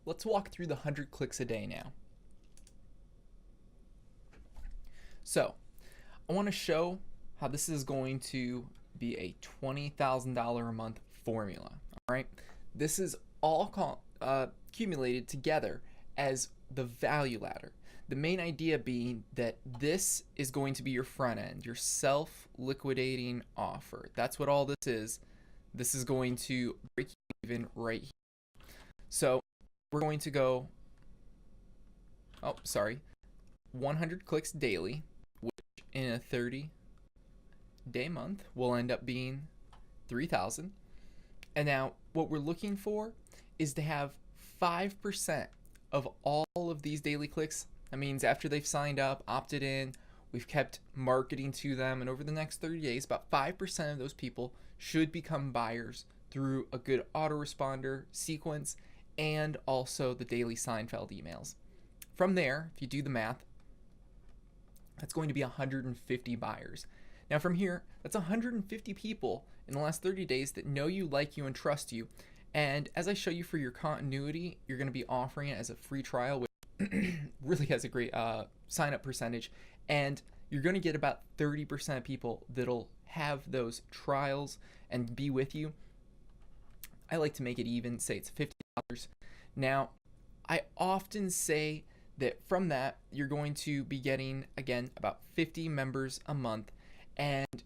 let's walk through the 100 clicks a day now. So I want to show how this is going to be a $20,000 a month formula. All right, this is all accumulated together as the value ladder. The main idea being that this is going to be your front end, your self-liquidating offer. That's what all this is. This is going to break even right here. So we're going to go, 100 clicks daily, which in a 30-day month will end up being 3,000. And now what we're looking for is to have 5% of all of these daily clicks. That means after they've signed up, opted in, we've kept marketing to them, and over the next 30 days, about 5% of those people should become buyers through a good autoresponder sequence and also the daily Seinfeld emails. From there, if you do the math, that's going to be 150 buyers. Now from here, that's 150 people in the last 30 days that know you, like you, and trust you. And as I show you for your continuity, you're going to be offering it as a free trial, which really has a great sign up percentage. And you're going to get about 30% of people that'll have those trials and be with you. I like to make it even, say it's $50. Now, I often say that from that, you're going to be getting, again, about 50 members a month. And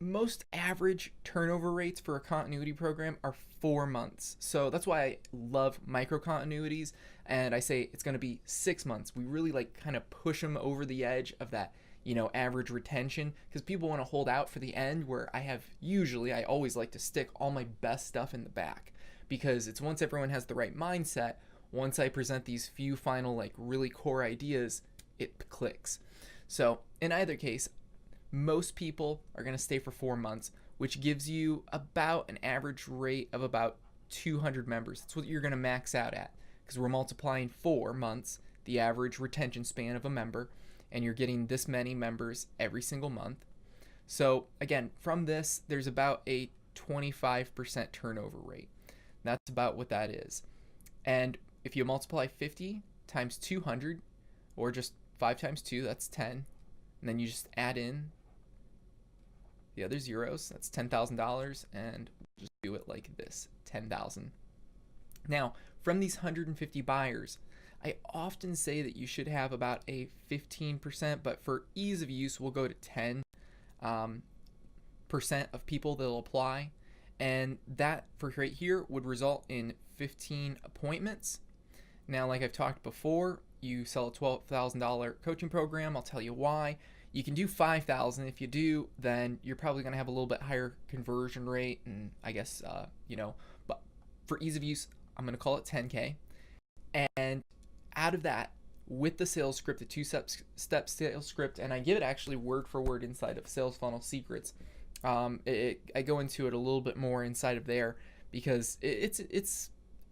most average turnover rates for a continuity program are 4 months. So that's why I love micro continuities, and I say it's going to be 6 months. We really like kind of push them over the edge of that, average retention, because people want to hold out for the end, where I always like to stick all my best stuff in the back, because it's once everyone has the right mindset, once I present these few final really core ideas, it clicks. So in either case, most people are going to stay for 4 months, which gives you about an average rate of about 200 members. That's what you're going to max out at, because we're multiplying 4 months, the average retention span of a member, and you're getting this many members every single month. So again, from this, there's about a 25% turnover rate. That's about what that is. And if you multiply 50 times 200, or just 5 times 2, that's 10. And then you just add in the other zeros, that's $10,000, and we'll just do it like this, 10,000. Now, from these 150 buyers, I often say that you should have about a 15%, but for ease of use, we'll go to 10% of people that'll apply. And that for right here would result in 15 appointments. Now, like I've talked before, you sell a $12,000 coaching program. I'll tell you why. You can do 5,000. If you do, then you're probably going to have a little bit higher conversion rate, and I guess but for ease of use, I'm going to call it 10K. And out of that, with the sales script, the 2-step sales script, and I give it actually word for word inside of Sales Funnel Secrets. I go into it a little bit more inside of there, because it's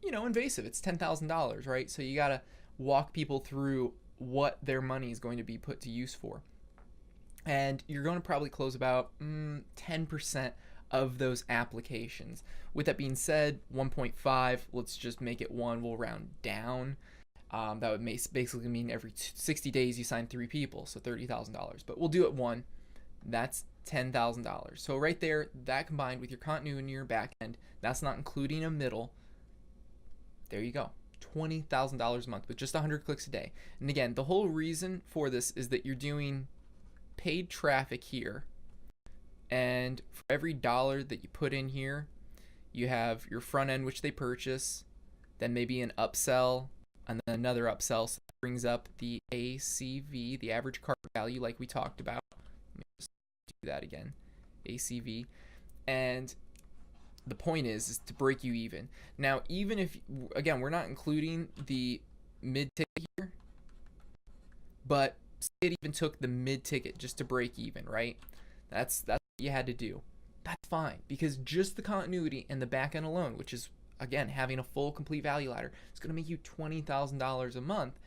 invasive. It's $10,000, right? So you got to walk people through what their money is going to be put to use for. And you're going to probably close about 10% of those applications. With that being said, 1.5, let's just make it 1, we'll round down. That would basically mean every 60 days you sign 3 people, so $30,000. But we'll do it 1, that's $10,000. So right there, that combined with your continuity and your back end, that's not including a middle, there you go. $20,000 a month with just 100 clicks a day. And again, the whole reason for this is that you're doing paid traffic here, and for every dollar that you put in here, you have your front end, which they purchase, then maybe an upsell, and then another upsell. So that brings up the ACV, the average cart value, like we talked about. Let me just do that again, ACV. And the point is to break you even. Now, even if, again, we're not including the mid-ticket here, but say it even took the mid-ticket just to break even, right? That's what you had to do. That's fine, because just the continuity and the back end alone, which is, again, having a full, complete value ladder, is going to make you $20,000 a month.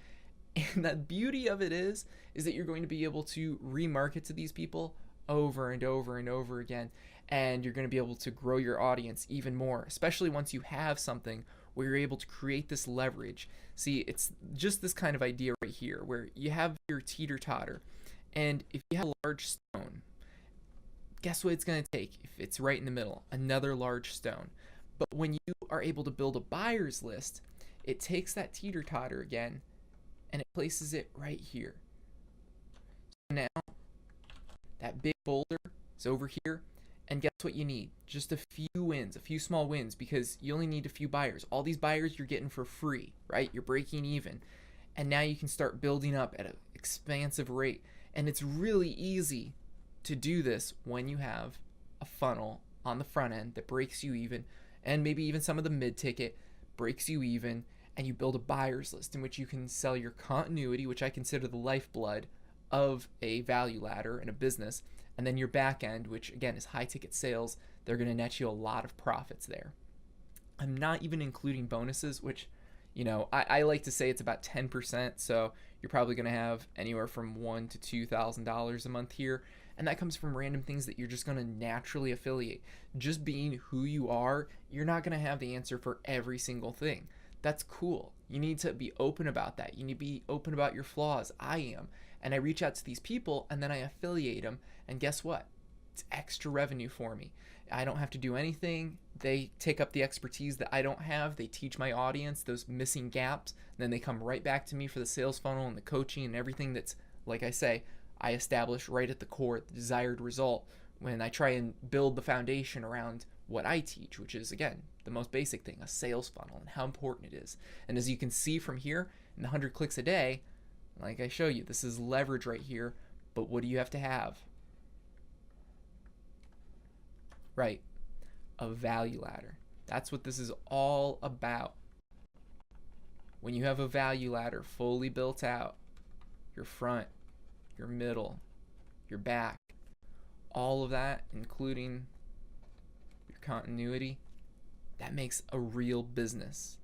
And the beauty of it is that you're going to be able to remarket to these people over and over and over again, and you're going to be able to grow your audience even more, especially once you have something where you're able to create this leverage. See, it's just this kind of idea right here where you have your teeter-totter, and if you have a large stone, guess what it's going to take if it's right in the middle? Another large stone. But when you are able to build a buyer's list, it takes that teeter-totter again and it places it right here. So now that big boulder is over here, and guess what you need? Just a few wins, a few small wins, because you only need a few buyers. All these buyers you're getting for free, right? You're breaking even. And now you can start building up at an expansive rate. And it's really easy to do this when you have a funnel on the front end that breaks you even, and maybe even some of the mid-ticket breaks you even, and you build a buyer's list in which you can sell your continuity, which I consider the lifeblood of a value ladder in a business, and then your back end, which again is high ticket sales. They're going to net you a lot of profits there. I'm not even including bonuses, which, you know, I like to say it's about 10%, so you're probably going to have anywhere from $1,000 to $2,000 a month here, and that comes from random things that you're just going to naturally affiliate. Just being who you are, you're not going to have the answer for every single thing. That's cool. You need to be open about that. You need to be open about your flaws. I am. And I reach out to these people and then I affiliate them, and guess what? It's extra revenue for me. I don't have to do anything. They take up the expertise that I don't have. They teach my audience those missing gaps, and then they come right back to me for the sales funnel and the coaching and everything that's, like I say, I establish right at the core, the desired result, when I try and build the foundation around what I teach, which is, again, the most basic thing, a sales funnel, and how important it is. And as you can see from here, in the 100 clicks a day, like I show you, this is leverage right here, but what do you have to have? Right, a value ladder. That's what this is all about. When you have a value ladder fully built out, your front, your middle, your back, all of that, including your continuity, that makes a real business,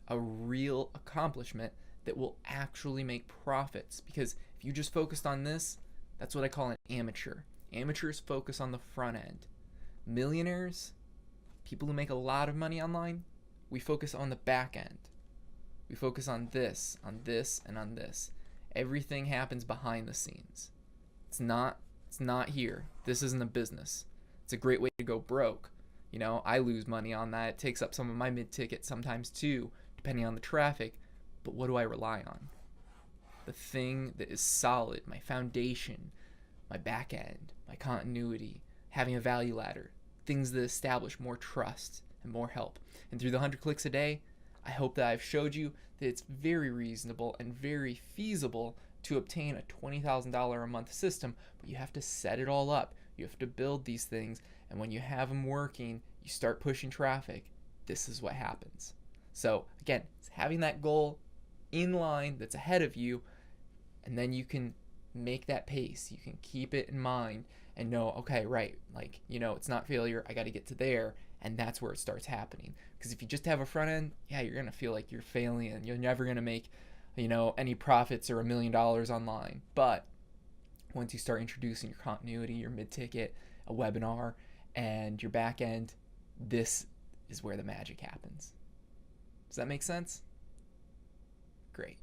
a real accomplishment that will actually make profits. Because if you just focused on this, that's what I call an amateur. Amateurs focus on the front end. Millionaires, people who make a lot of money online, we focus on the back end. We focus on this, and on this. Everything happens behind the scenes. It's not here. This isn't a business. It's a great way to go broke. You know, I lose money on that. It takes up some of my mid-ticket sometimes too, depending on the traffic. But what do I rely on? The thing that is solid, my foundation, my back end, my continuity, having a value ladder, things that establish more trust and more help. And through the 100 clicks a day, I hope that I've showed you that it's very reasonable and very feasible to obtain a $20,000 a month system, but you have to set it all up. You have to build these things, and when you have them working, you start pushing traffic. This is what happens. So again, it's having that goal in line that's ahead of you, and then you can make that pace. You can keep it in mind and know, okay, right, like, you know, it's not failure. I got to get to there, and that's where it starts happening. Because if you just have a front end, yeah, you're gonna feel like you're failing, and you're never gonna make, you know, any profits or $1 million online. But once you start introducing your continuity, your mid-ticket, a webinar, and your back end, this is where the magic happens. Does that make sense? Great.